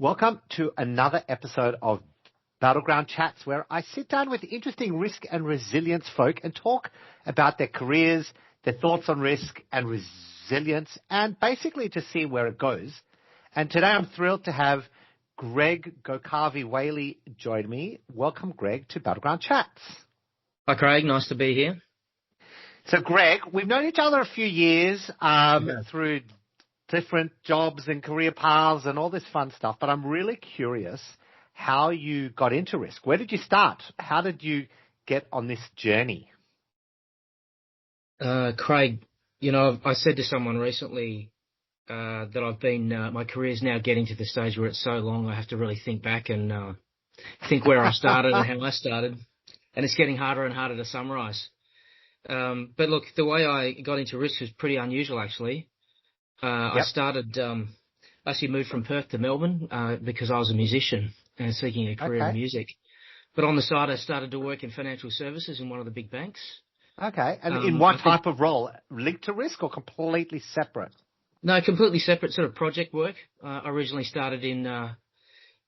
Welcome to another episode of Battleground Chats, where I sit down with interesting risk and resilience folk and talk about their careers, their thoughts on risk and resilience, and basically to see where it goes. And today I'm thrilled to have Greg Gokavi-Whaley join me. Welcome, Greg, to Battleground Chats. Hi, Craig. Nice to be here. So, Greg, we've known each other a few years through different jobs and career paths and all this fun stuff, but I'm really curious how you got into risk. Where did you start? How did you get on this journey? Craig, you know, I said to someone recently that I've been, my career's now getting to the stage where it's so long I have to really think back and think where I started and how I started, and it's getting harder and harder to summarise. But look, the way I got into risk was pretty unusual, actually. I started, actually moved from Perth to Melbourne because I was a musician and seeking a career in music. But on the side, I started to work in financial services in one of the big banks. Okay. And in what type of role? Linked to risk or completely separate? No, completely separate, sort of project work. I originally started in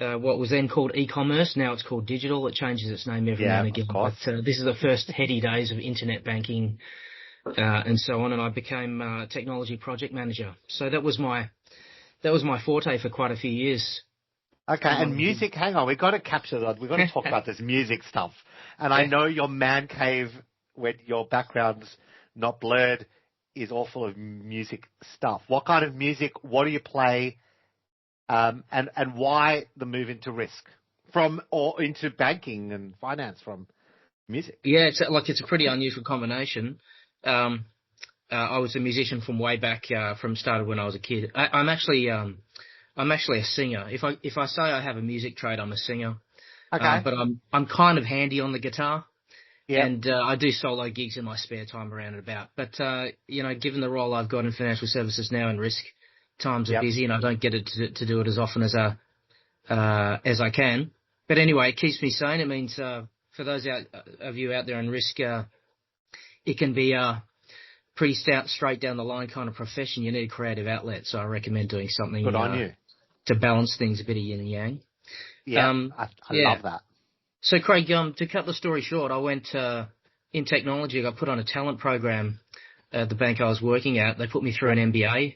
what was then called e-commerce. Now it's called digital. It changes its name every now and again. But this is the first heady days of internet banking and so on, and I became technology project manager. So that was my forte for quite a few years. Okay, and music, hang on, we've got to capture that. We've got to talk about this music stuff. And I know your man cave, where your background's not blurred, is all full of music stuff. What kind of music, what do you play, and why the move into risk or into banking and finance from music? Yeah, it's a pretty unusual combination. I was a musician from way back, started when I was a kid. I'm actually a singer. If I say I have a music trade, I'm a singer. Okay. But I'm kind of handy on the guitar. Yeah. And I do solo gigs in my spare time around and about. But you know, given the role I've got in financial services now and risk, times are busy and I don't get to do it as often as I can. But anyway, it keeps me sane. It means for those of you out there in risk, it can be a pretty straight down the line kind of profession. You need a creative outlet, so I recommend doing something good on you to balance things, a bit of yin and yang. Yeah, I love that. So, Craig, to cut the story short, I went in technology. I got put on a talent program at the bank I was working at. They put me through an MBA.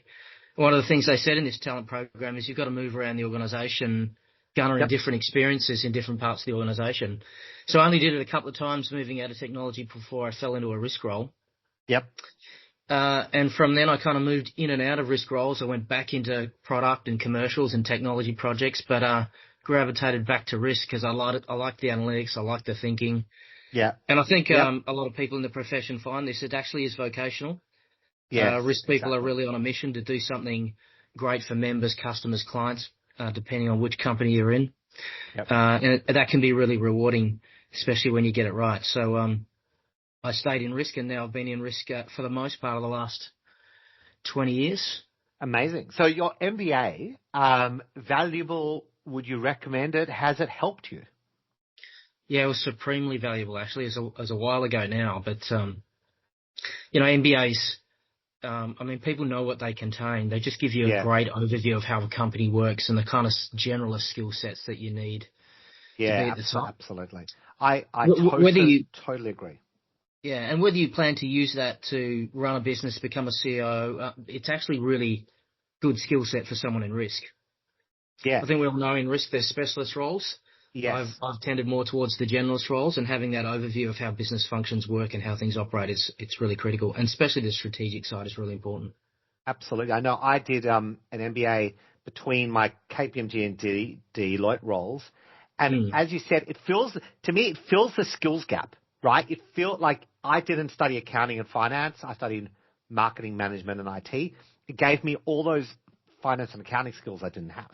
One of the things they said in this talent program is you've got to move around the organisation, garnering different experiences in different parts of the organisation. So I only did it a couple of times moving out of technology before I fell into a risk role. Yep. And from then I kind of moved in and out of risk roles. I went back into product and commercials and technology projects, but gravitated back to risk because I like the analytics, I like the thinking. Yeah. And I think a lot of people in the profession find this. It actually is vocational. Yes, risk people are really on a mission to do something great for members, customers, clients, depending on which company you're in. Yep. And that can be really rewarding, especially when you get it right. So I stayed in risk, and now I've been in risk for the most part of the last 20 years. Amazing. So your MBA, valuable, would you recommend it? Has it helped you? Yeah, it was supremely valuable, actually. It was a while ago now. But, you know, MBAs, I mean, people know what they contain. They just give you a great overview of how a company works and the kind of generalist skill sets that you need to be at the top. Absolutely. I totally agree. Yeah, and whether you plan to use that to run a business, become a CEO, it's actually really good skill set for someone in risk. Yeah. I think we all know in risk there's specialist roles. Yes. I've tended more towards the generalist roles, and having that overview of how business functions work and how things operate it's really critical, and especially the strategic side is really important. Absolutely. I know I did an MBA between my KPMG and Deloitte roles, and as you said, it fills the skills gap, right? It feels like I didn't study accounting and finance. I studied marketing, management, and IT. It gave me all those finance and accounting skills I didn't have.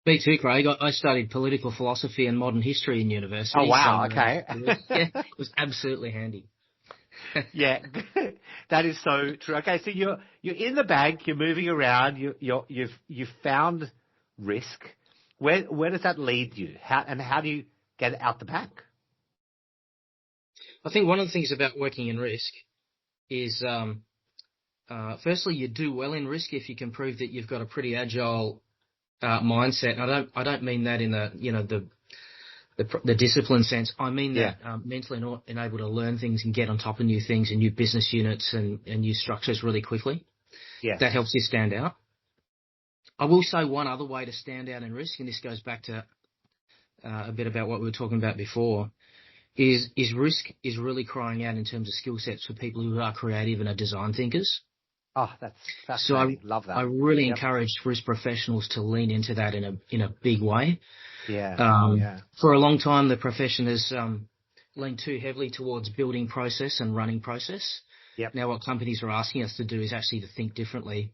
Me too, Craig. I studied political philosophy and modern history in university. Oh, wow. Okay. It was absolutely handy. Yeah, that is so true. Okay, so you're in the bank, you're moving around, you've found risk. Where does that lead you? How do you get out the bank? I think one of the things about working in risk is, firstly, you do well in risk if you can prove that you've got a pretty agile mindset. I don't mean that in the discipline sense. I mean that mentally not and able to learn things and get on top of new things and new business units and new structures really quickly. Yeah. That helps you stand out. I will say one other way to stand out in risk, and this goes back to a bit about what we were talking about before, is risk is really crying out in terms of skill sets for people who are creative and are design thinkers. Oh, that's fascinating. Love that. I really encourage risk professionals to lean into that in a big way. Yeah. For a long time, the profession has leaned too heavily towards building process and running process. Yep. Now, what companies are asking us to do is actually to think differently.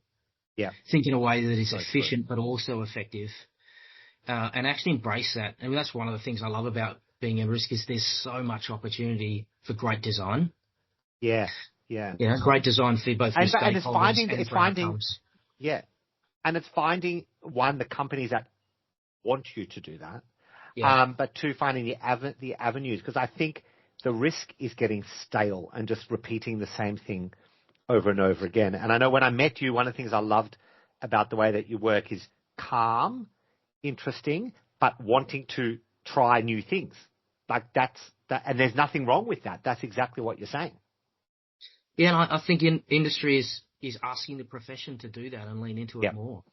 Yeah. Think in a way that is efficient but also effective, and actually embrace that. I mean, that's one of the things I love about being in risk is there's so much opportunity for great design. Yeah. Great design for both the stakeholders and for outcomes. Yeah, and it's finding, one, the companies that want you to do that, but two, finding the avenues, because I think the risk is getting stale and just repeating the same thing over and over again. And I know when I met you, one of the things I loved about the way that you work is calm, interesting, but wanting to try new things. Like and there's nothing wrong with that. That's exactly what you're saying. Yeah, and I think industry is asking the profession to do that and lean into it more.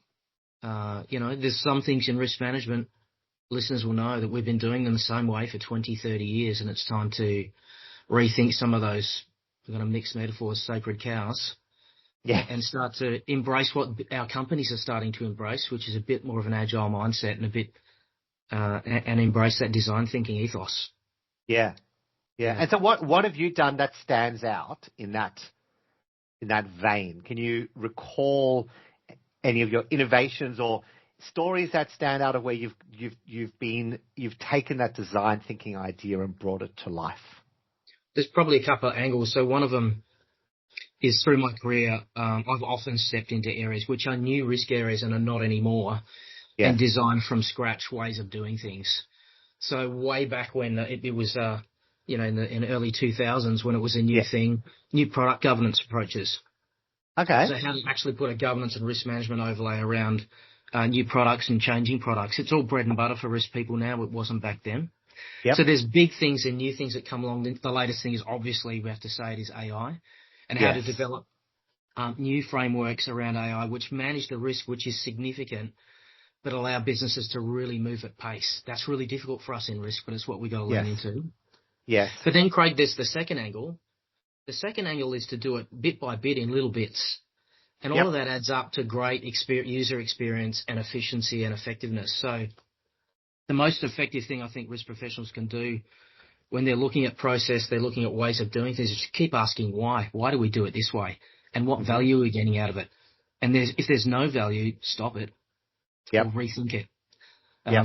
There's some things in risk management, listeners will know that we've been doing them the same way for 20, 30 years, and it's time to rethink some of those, we're going to mix metaphors, sacred cows, and start to embrace what our companies are starting to embrace, which is a bit more of an agile mindset and a bit and embrace that design thinking ethos. Yeah. And so what have you done that stands out in that vein? Can you recall any of your innovations or stories that stand out of where you've taken that design thinking idea and brought it to life? There's probably a couple of angles. So one of them is through my career, I've often stepped into areas which are new risk areas and are not anymore, and designed from scratch ways of doing things. So way back when it was in the early 2000s when it was a new thing, new product governance approaches. Okay. So how to actually put a governance and risk management overlay around new products and changing products. It's all bread and butter for risk people now. It wasn't back then. Yep. So there's big things and new things that come along. The latest thing is obviously we have to say it is AI and how to develop new frameworks around AI which manage the risk, which is significant, but allow businesses to really move at pace. That's really difficult for us in risk, but it's what we got to lean into. Yes. But then, Craig, there's the second angle. The second angle is to do it bit by bit in little bits. And all of that adds up to great user experience and efficiency and effectiveness. So the most effective thing I think risk professionals can do when they're looking at process, they're looking at ways of doing things, is just keep asking why. Why do we do it this way? And what value are we getting out of it? And if there's no value, stop it. Or rethink it.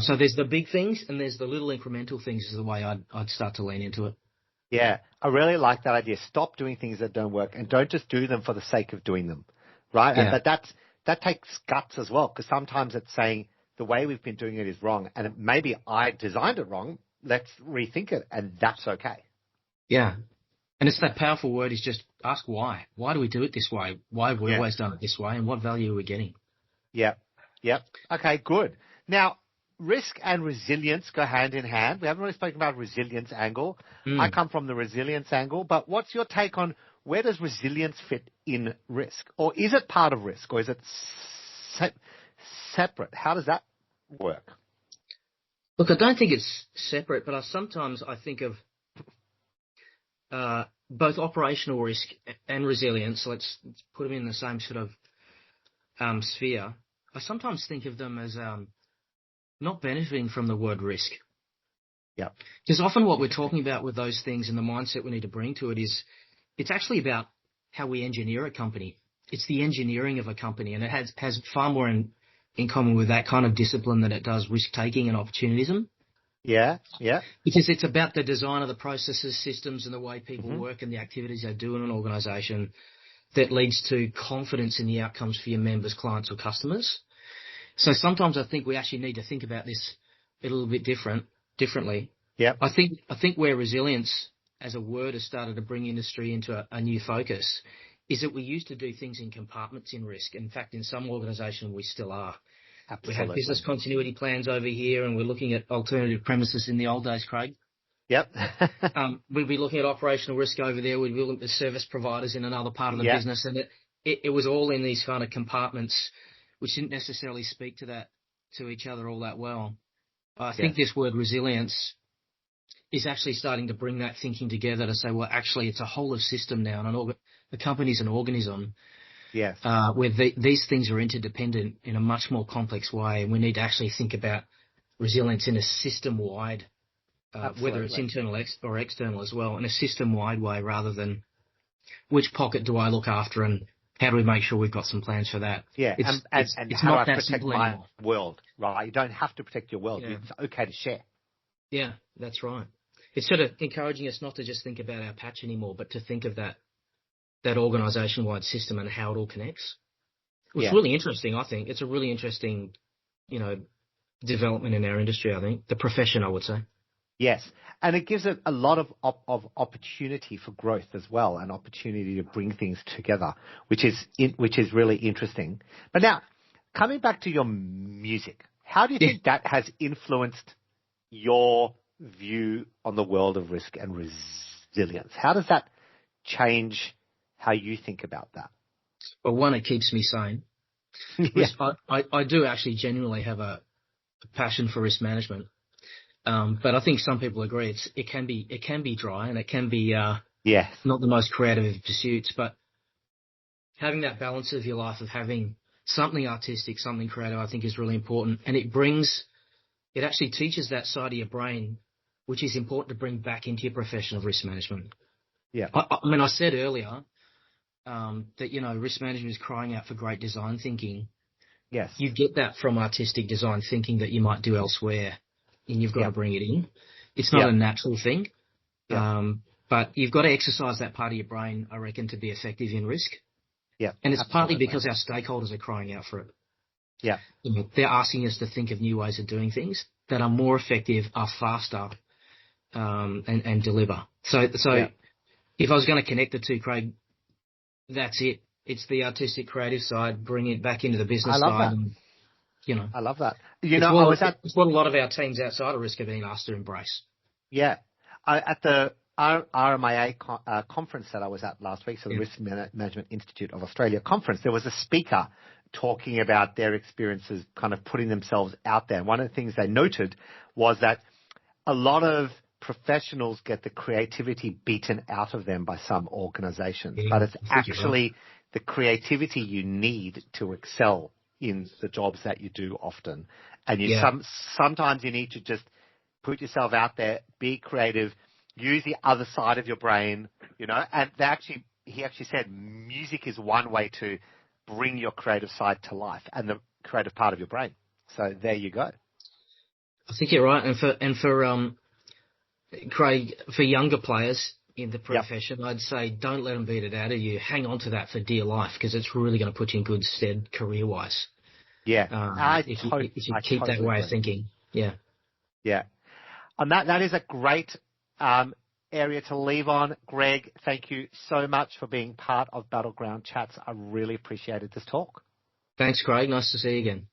So there's the big things and there's the little incremental things is the way I'd start to lean into it. Yeah, I really like that idea. Stop doing things that don't work and don't just do them for the sake of doing them, right? Yeah. But that takes guts as well, because sometimes it's saying the way we've been doing it is wrong and maybe I designed it wrong. Let's rethink it, and that's okay. Yeah. And it's that powerful word is just ask why. Why do we do it this way? Why have we always done it this way? And what value are we getting? Yep. Okay, good. Now, risk and resilience go hand in hand. We haven't really spoken about resilience angle. I come from the resilience angle, but what's your take on where does resilience fit in risk? Or is it part of risk, or is it separate? How does that work? Look, I don't think it's separate, but sometimes I think of both operational risk and resilience. So let's put them in the same sort of sphere. I sometimes think of them as not benefiting from the word risk. Yeah. Because often what we're talking about with those things and the mindset we need to bring to it is it's actually about how we engineer a company. It's the engineering of a company, and it has far more in common with that kind of discipline than it does risk-taking and opportunism. Yeah. Because it's about the design of the processes, systems, and the way people work and the activities they do in an organisation that leads to confidence in the outcomes for your members, clients, or customers. So sometimes I think we actually need to think about this a little bit differently. Yeah. I think where resilience as a word has started to bring industry into a new focus is that we used to do things in compartments in risk. In fact, in some organisations we still are. We have Absolutely. business continuity plans over here, and we're looking at alternative premises in the old days, Craig. Yep. We'd be looking at operational risk over there. We'd be looking at service providers in another part of the business, and it was all in these kind of compartments, which didn't necessarily speak to each other all that well. I think this word resilience is actually starting to bring that thinking together to say, well, actually, it's a whole of system now, and the company's an organism. Yes. Where these things are interdependent in a much more complex way, and we need to actually think about resilience in a system-wide, whether it's internal or external as well, in a system-wide way rather than which pocket do I look after and how do we make sure we've got some plans for that. Yeah, it's how not do I that protect simple my anymore. world, right? You don't have to protect your world. Yeah. It's okay to share. Yeah, that's right. It's sort of encouraging us not to just think about our patch anymore, but to think of that organisation-wide system and how it all connects. It's really interesting, I think. It's a really interesting, development in our industry, I think. The profession, I would say. Yes, and it gives it a lot of opportunity for growth as well, and opportunity to bring things together, which is really interesting. But now, coming back to your music, how do you think that has influenced your view on the world of risk and resilience? How does that change how you think about that? Well, one, it keeps me sane. I do actually genuinely have a passion for risk management. But I think some people agree it can be dry, and it can be not the most creative of pursuits, but having that balance of your life of having something artistic, something creative, I think is really important. And it actually teaches that side of your brain, which is important to bring back into your profession of risk management. Yeah. I mean, I said earlier that, risk management is crying out for great design thinking. Yes. You get that from artistic design thinking that you might do elsewhere, and you've got to bring it in. It's not a natural thing, but you've got to exercise that part of your brain, I reckon, to be effective in risk. Yeah. And it's partly because our stakeholders are crying out for it. Yeah. They're asking us to think of new ways of doing things that are more effective, are faster, and deliver. So if I was going to connect the two, Craig, that's it. It's the artistic, creative side, bring it back into the business side. And, I love that. It's what a lot of our teams outside of risk are being asked to embrace. Yeah. At the RMIA conference that I was at last week, so the Risk Management Institute of Australia conference, there was a speaker talking about their experiences, kind of putting themselves out there. And one of the things they noted was that a lot of professionals get the creativity beaten out of them by some organizations, but it's actually the creativity you need to excel in the jobs that you do often. And sometimes you need to just put yourself out there, be creative, use the other side of your brain, and he actually said music is one way to bring your creative side to life and the creative part of your brain. So there you go. I think you're right. And for Craig, for younger players in the profession, I'd say don't let them beat it out of you. Hang on to that for dear life, because it's really going to put you in good stead career-wise. Yeah. If you keep that way of thinking. Yeah. Yeah. And that is a great area to leave on. Greg, thank you so much for being part of Battleground Chats. I really appreciated this talk. Thanks, Craig. Nice to see you again.